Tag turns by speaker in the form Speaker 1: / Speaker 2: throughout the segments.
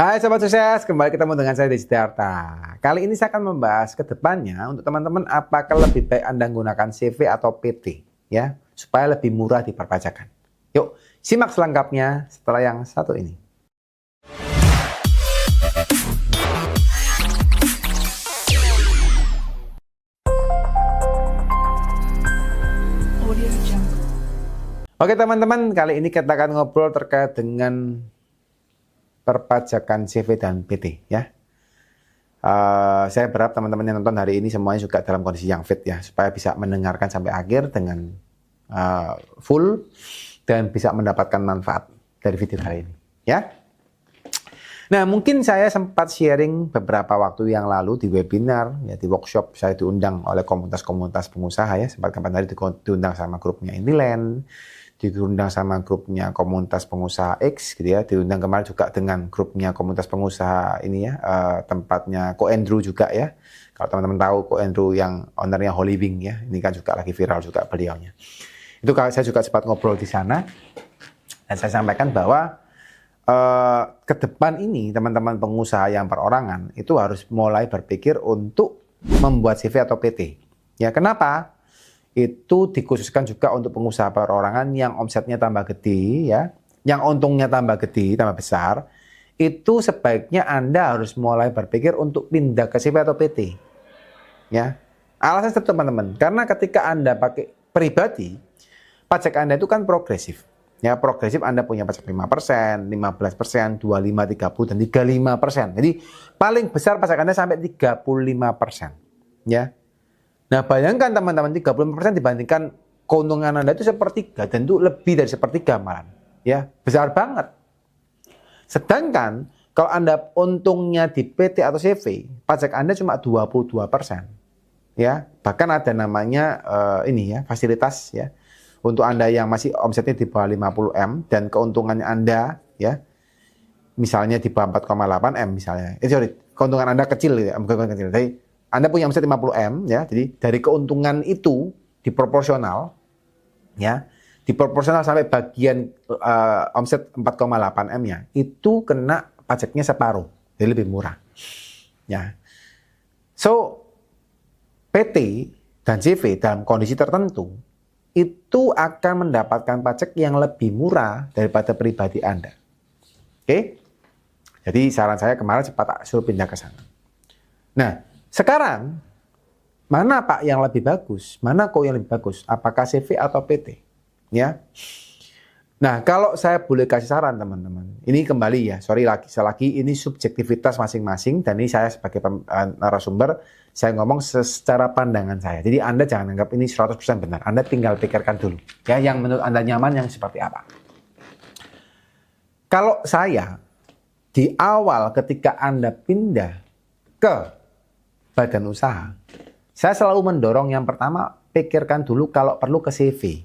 Speaker 1: Hai Sobat Sukses, kembali ketemu dengan saya Desi Sidarta. Kali ini saya akan membahas ke depannya untuk teman-teman apakah lebih baik Anda menggunakan CV atau PT ya, supaya lebih murah di perpajakan. Yuk, simak selengkapnya setelah yang satu ini. Oke teman-teman, kali ini kita akan ngobrol terkait dengan perpajakan CV dan PT ya. Saya berharap teman-teman yang nonton hari ini semuanya juga dalam kondisi yang fit ya, supaya bisa mendengarkan sampai akhir dengan full dan bisa mendapatkan manfaat dari video hari ini ya. Nah, mungkin saya sempat sharing beberapa waktu yang lalu di webinar ya, di workshop saya diundang oleh komunitas-komunitas pengusaha ya, sempat kapan hari diundang sama grupnya Indiland, diundang sama grupnya komunitas pengusaha X gitu ya, diundang kemarin juga dengan grupnya komunitas pengusaha ini ya, tempatnya Ko Andrew juga ya. Kalau teman-teman tahu Ko Andrew yang ownernya Holy Wing ya, ini kan juga lagi viral juga beliaunya. Itu kalau saya juga sempat ngobrol di sana dan saya sampaikan bahwa ke depan ini teman-teman pengusaha yang perorangan itu harus mulai berpikir untuk membuat CV atau PT. Ya, kenapa? Itu dikhususkan juga untuk pengusaha perorangan yang omsetnya tambah gede ya, yang untungnya tambah gede, tambah besar. Itu sebaiknya Anda harus mulai berpikir untuk pindah ke CV atau PT. Ya. Alasan itu teman-teman, karena ketika Anda pakai pribadi, pajak Anda itu kan progresif. Ya, progresif Anda punya pajak 5%, 15%, 25, 30, dan 35%. Jadi paling besar pajak Anda sampai 35%. Ya. Nah, bayangkan teman-teman 35% dibandingkan keuntungan Anda itu sepertiga, dan itu lebih dari sepertiga malah. Ya, besar banget. Sedangkan kalau Anda untungnya di PT atau CV, pajak Anda cuma 22%. Ya, bahkan ada namanya ini ya, fasilitas ya. Untuk Anda yang masih omsetnya di bawah 50M dan keuntungannya Anda ya, misalnya di bawah 4,8M misalnya. Sorry, keuntungan Anda kecil ya, bukan kecil. Jadi Anda punya omset 50M ya, jadi dari keuntungan itu diproporsional ya, diproporsional sampai bagian omset 4,8M-nya, itu kena pajaknya separuh, jadi lebih murah. Ya. So, PT dan CV dalam kondisi tertentu itu akan mendapatkan pajak yang lebih murah daripada pribadi Anda. Oke? Jadi saran saya kemarin cepat suruh pindah ke sana. Nah, sekarang mana Pak yang lebih bagus? Mana kok yang lebih bagus? Apakah CV atau PT? Ya. Nah, kalau saya boleh kasih saran teman-teman, ini kembali ya, sorry lagi ini subjektivitas masing-masing dan ini saya sebagai narasumber saya ngomong secara pandangan saya. Jadi Anda jangan anggap ini 100% benar. Anda tinggal pikirkan dulu ya, yang menurut Anda nyaman yang seperti apa. Kalau saya di awal ketika Anda pindah ke badan usaha, saya selalu mendorong yang pertama, pikirkan dulu kalau perlu ke CV.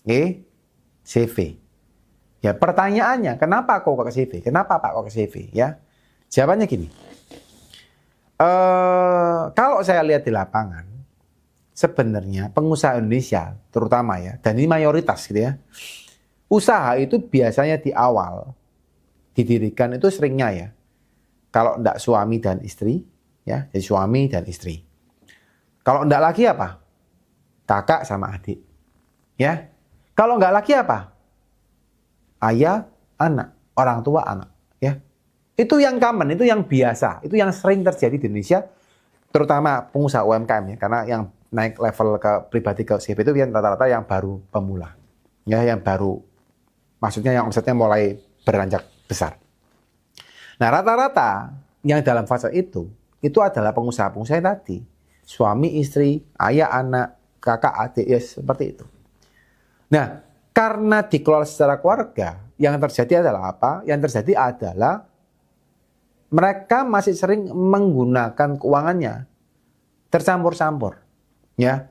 Speaker 1: Oke? CV. Ya, pertanyaannya, kenapa kok ke CV? Kenapa Pak kok ke CV? Ya, jawabannya gini. Kalau saya lihat di lapangan, sebenarnya pengusaha Indonesia, terutama ya, dan ini mayoritas gitu ya, usaha itu biasanya di awal didirikan itu seringnya ya, kalau enggak suami dan istri, ya, jadi suami dan istri. Kalau enggak lagi apa? Kakak sama adik. Ya. Kalau enggak lagi apa? Ayah, anak, orang tua, anak. Ya. Itu yang common, itu yang biasa, itu yang sering terjadi di Indonesia, terutama pengusaha UMKM ya, karena yang naik level ke pribadi ke CV itu rata-rata yang baru pemula. Ya, yang baru, maksudnya yang omsetnya mulai beranjak besar. Nah, rata-rata yang dalam fase itu adalah pengusaha-pengusaha tadi. Suami, istri, ayah, anak, kakak, adik, ya seperti itu. Nah, karena dikelola secara keluarga, yang terjadi adalah apa? Yang terjadi adalah mereka masih sering menggunakan keuangannya tercampur-campur. Ya,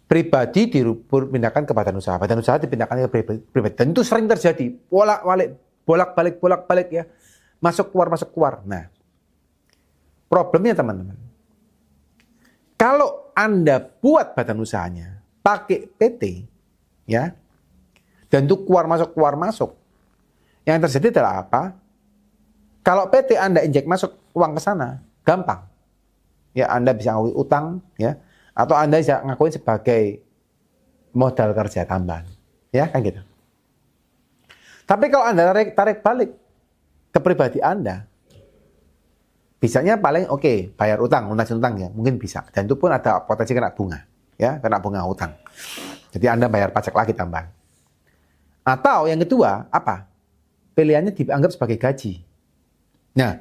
Speaker 1: pribadi dipindahkan ke badan usaha dipindahkan ke pribadi. Dan itu sering terjadi, bolak-balik ya, masuk keluar. Nah, problemnya teman-teman, kalau Anda buat badan usahanya pakai PT, ya, dan itu keluar masuk, yang terjadi adalah apa? Kalau PT Anda injek masuk uang ke sana, gampang. Ya, Anda bisa ngakui utang, ya, atau Anda bisa ngakuin sebagai modal kerja tambahan. Ya, kan gitu. Tapi kalau Anda tarik balik ke pribadi Anda, bisanya paling oke, bayar utang, lunasin utang ya, mungkin bisa. Dan itu pun ada potensi kena bunga, ya, kena bunga utang. Jadi Anda bayar pajak lagi tambahan. Atau yang kedua, apa? Pilihannya dianggap sebagai gaji. Nah,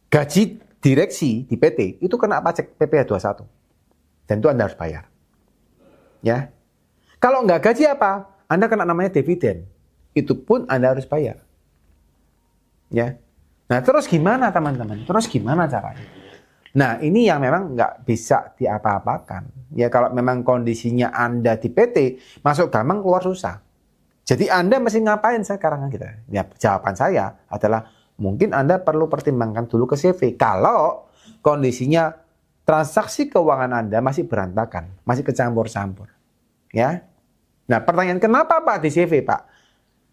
Speaker 1: gaji direksi di PT itu kena pajak PPh 21. Dan itu Anda harus bayar. Ya. Kalau nggak gaji apa? Anda kena namanya dividen. Itu pun Anda harus bayar. Ya. Nah, terus gimana teman-teman? Terus gimana caranya? Nah, ini yang memang nggak bisa diapa-apakan. Ya, kalau memang kondisinya Anda di PT, masuk gampang, keluar susah. Jadi Anda mesti ngapain sekarang gitu? Ya, jawaban saya adalah mungkin Anda perlu pertimbangkan dulu ke CV. Kalau kondisinya transaksi keuangan Anda masih berantakan, masih kecampur-campur. Ya. Nah, pertanyaan kenapa Pak di CV, Pak?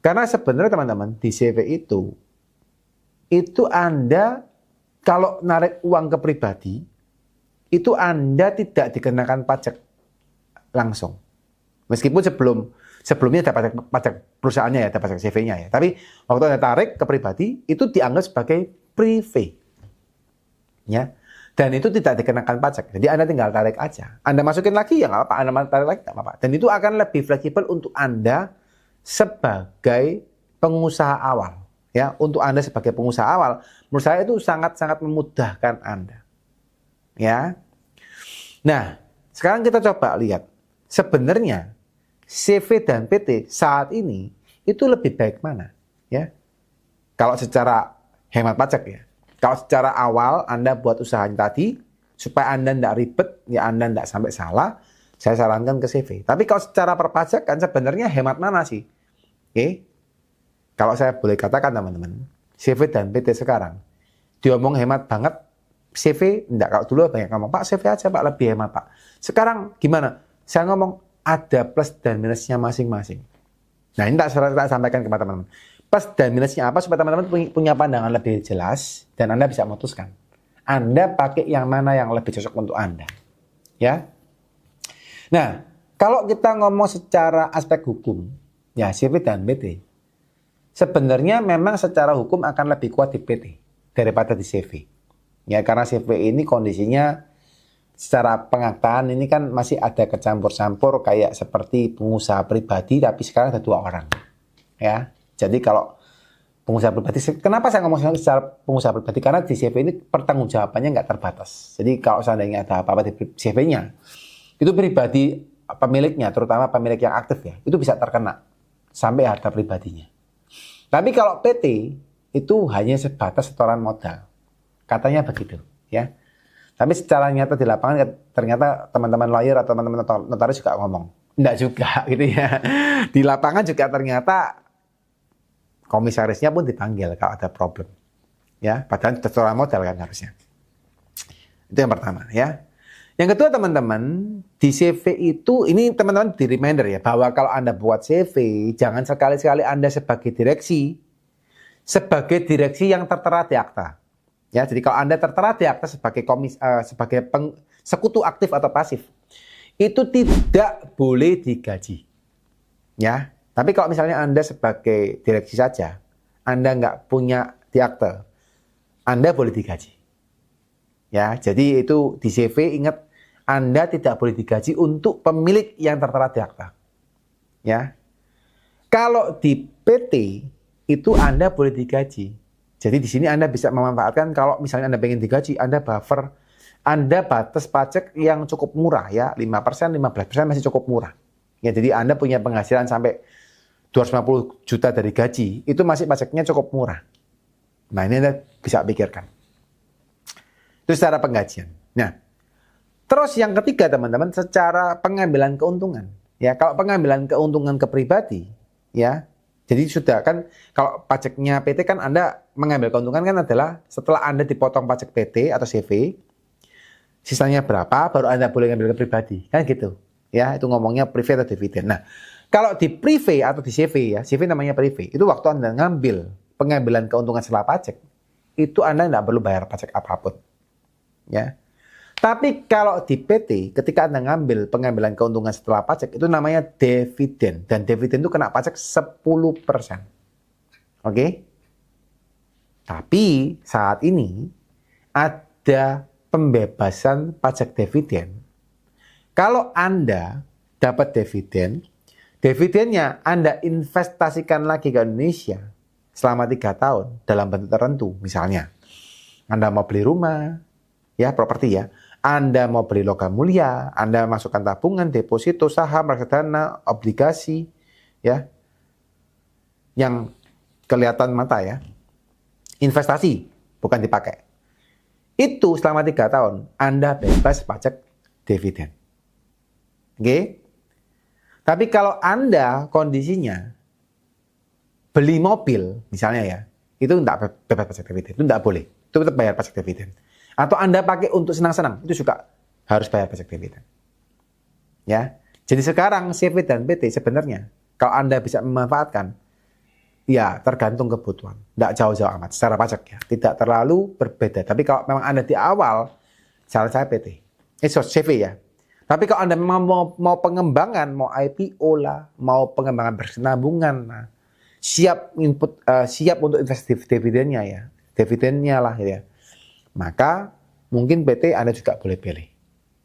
Speaker 1: Karena sebenarnya teman-teman, di CV itu Anda kalau narik uang ke pribadi, itu Anda tidak dikenakan pajak langsung. Meskipun sebelumnya ada pajak perusahaannya ya, ada pajak CV-nya ya. Tapi waktu Anda tarik ke pribadi, itu dianggap sebagai privé. Ya. Dan itu tidak dikenakan pajak. Jadi Anda tinggal tarik aja. Anda masukin lagi ya nggak apa-apa, Anda tarik lagi nggak apa-apa. Dan itu akan lebih fleksibel untuk Anda sebagai pengusaha awal. Ya, untuk Anda sebagai pengusaha awal, menurut saya itu sangat-sangat memudahkan Anda. Ya. Nah, sekarang kita coba lihat. Sebenarnya CV dan PT saat ini itu lebih baik mana? Ya. Kalau secara hemat pajak ya. Kalau secara awal Anda buat usahanya tadi, supaya Anda tidak ribet, ya Anda tidak sampai salah, saya sarankan ke CV. Tapi kalau secara perpajakan sebenarnya hemat mana sih? Oke. Kalau saya boleh katakan teman-teman, CV dan PT sekarang, diomong hemat banget, CV, enggak. Kalau dulu banyak ngomong, Pak CV aja Pak, lebih hemat Pak. Sekarang gimana? Saya ngomong, ada plus dan minusnya masing-masing. Nah ini tak sampaikan kepada teman-teman. Plus dan minusnya apa, supaya teman-teman punya pandangan lebih jelas, dan Anda bisa memutuskan. Anda pakai yang mana yang lebih cocok untuk Anda. Ya. Nah, kalau kita ngomong secara aspek hukum, ya CV dan PT, sebenarnya memang secara hukum akan lebih kuat di PT daripada di CV. Ya, karena CV ini kondisinya secara pengaktaan ini kan masih ada kecampur-campur kayak seperti pengusaha pribadi, tapi sekarang ada 2 orang. Ya, jadi kalau pengusaha pribadi, kenapa saya ngomong secara pengusaha pribadi? Karena di CV ini pertanggungjawabannya nggak terbatas. Jadi kalau seandainya ada apa-apa di CV-nya, itu pribadi pemiliknya, terutama pemilik yang aktif ya, itu bisa terkena sampai harta pribadinya. Tapi kalau PT itu hanya sebatas setoran modal. Katanya begitu, ya. Tapi secara nyata di lapangan ternyata teman-teman lawyer atau teman-teman notaris juga ngomong. Enggak juga gitu ya. Di lapangan juga ternyata komisarisnya pun dipanggil kalau ada problem. Ya, padahal setoran modal kan harusnya. Itu yang pertama, ya. Yang kedua teman-teman, di CV itu, ini teman-teman di reminder ya, bahwa kalau Anda buat CV, jangan sekali-sekali Anda sebagai direksi yang tertera di akta. Ya, jadi kalau Anda tertera di akta sebagai sekutu aktif atau pasif, itu tidak boleh digaji. Ya, tapi kalau misalnya Anda sebagai direksi saja, Anda nggak punya di akta, Anda boleh digaji. Ya, jadi itu di CV ingat Anda tidak boleh digaji untuk pemilik yang tertera di akta. Ya. Kalau di PT itu Anda boleh digaji. Jadi di sini Anda bisa memanfaatkan kalau misalnya Anda pengen digaji, Anda buffer, Anda batas pajak yang cukup murah ya, 5%, 15% masih cukup murah. Ya, jadi Anda punya penghasilan sampai 250 juta dari gaji, itu masih pajaknya cukup murah. Nah, ini Anda bisa pikirkan. Itu secara penggajian. Nah, terus yang ketiga teman-teman, secara pengambilan keuntungan. Ya, kalau pengambilan keuntungan ke pribadi, ya, jadi sudah kan kalau pajaknya PT kan Anda mengambil keuntungan kan adalah setelah Anda dipotong pajak PT atau CV, sisanya berapa baru Anda boleh ngambil ke pribadi, kan gitu. Ya, itu ngomongnya privé atau dividen. Nah, kalau di privé atau di CV ya, CV namanya privé, itu waktu Anda ngambil pengambilan keuntungan setelah pajak, itu Anda tidak perlu bayar pajak apapun. Ya. Tapi kalau di PT, ketika Anda ngambil pengambilan keuntungan setelah pajak, itu namanya dividen. Dan dividen itu kena pajak 10%. Oke? Tapi saat ini ada pembebasan pajak dividen. Kalau Anda dapat dividen, dividennya Anda investasikan lagi ke Indonesia selama 3 tahun dalam bentuk tertentu. Misalnya, Anda mau beli rumah, ya properti ya. Anda mau beli logam mulia, Anda masukkan tabungan, deposito, saham, reksadana, obligasi, ya, yang kelihatan mata ya, investasi, bukan dipakai. Itu selama 3 tahun, Anda bebas pajak dividen. Oke? Tapi kalau Anda kondisinya beli mobil, misalnya ya, itu tidak bebas pajak dividen, itu tidak boleh. Itu tetap bayar pajak dividen. Atau Anda pakai untuk senang-senang, itu juga harus bayar pajak dividen. Ya. Jadi sekarang CV dan PT sebenarnya kalau Anda bisa memanfaatkan, ya tergantung kebutuhan. Tidak jauh-jauh amat secara pajak ya. Tidak terlalu berbeda. Tapi kalau memang Anda di awal, saran saya PT. CV ya. Tapi kalau Anda memang mau pengembangan, mau IPO lah, mau pengembangan berkesinambungan, nah, siap untuk investasi dividennya ya. Dividennya lah ya. Maka mungkin PT Anda juga boleh pilih.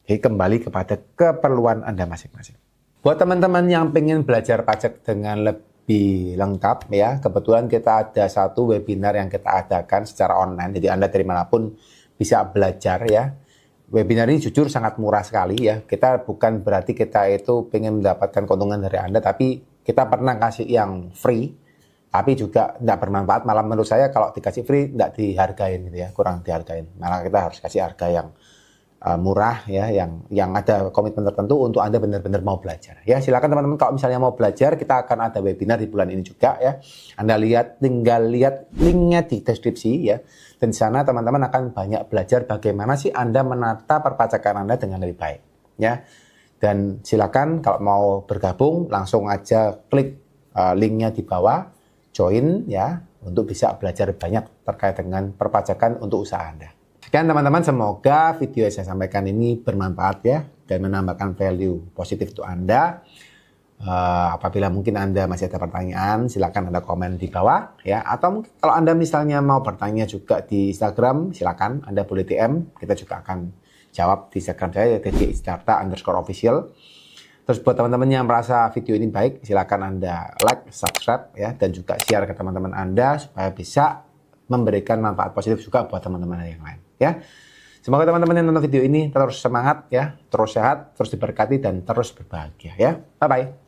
Speaker 1: Jadi kembali kepada keperluan Anda masing-masing. Buat teman-teman yang pengen belajar pajak dengan lebih lengkap ya, kebetulan kita ada satu webinar yang kita adakan secara online. Jadi Anda dari manapun bisa belajar ya. Webinar ini jujur sangat murah sekali ya. Kita bukan berarti kita itu pengen mendapatkan keuntungan dari Anda, tapi kita pernah kasih yang free. Tapi juga tidak bermanfaat, malah menurut saya kalau dikasih free tidak dihargain gitu ya, kurang dihargain. Malah kita harus kasih harga yang murah ya, yang ada komitmen tertentu untuk Anda benar-benar mau belajar. Ya silakan teman-teman kalau misalnya mau belajar, kita akan ada webinar di bulan ini juga ya. Anda tinggal lihat linknya di deskripsi ya. Dan di sana teman-teman akan banyak belajar bagaimana sih Anda menata perpajakan Anda dengan lebih baik ya. Dan silakan kalau mau bergabung langsung aja klik linknya di bawah. Join ya untuk bisa belajar banyak terkait dengan perpajakan untuk usaha Anda. Sekian teman-teman, semoga video yang saya sampaikan ini bermanfaat ya dan menambahkan value positif untuk Anda. Apabila mungkin Anda masih ada pertanyaan, silakan Anda komen di bawah ya. Atau mungkin kalau Anda misalnya mau bertanya juga di Instagram, silakan Anda boleh DM. Kita juga akan jawab di Instagram saya @djarta_official. Terus buat teman-teman yang merasa video ini baik, silakan Anda like, subscribe ya, dan juga share ke teman-teman Anda supaya bisa memberikan manfaat positif juga buat teman-teman yang lain ya. Semoga teman-teman yang nonton video ini terus semangat ya, terus sehat, terus diberkati dan terus berbahagia ya. Bye bye.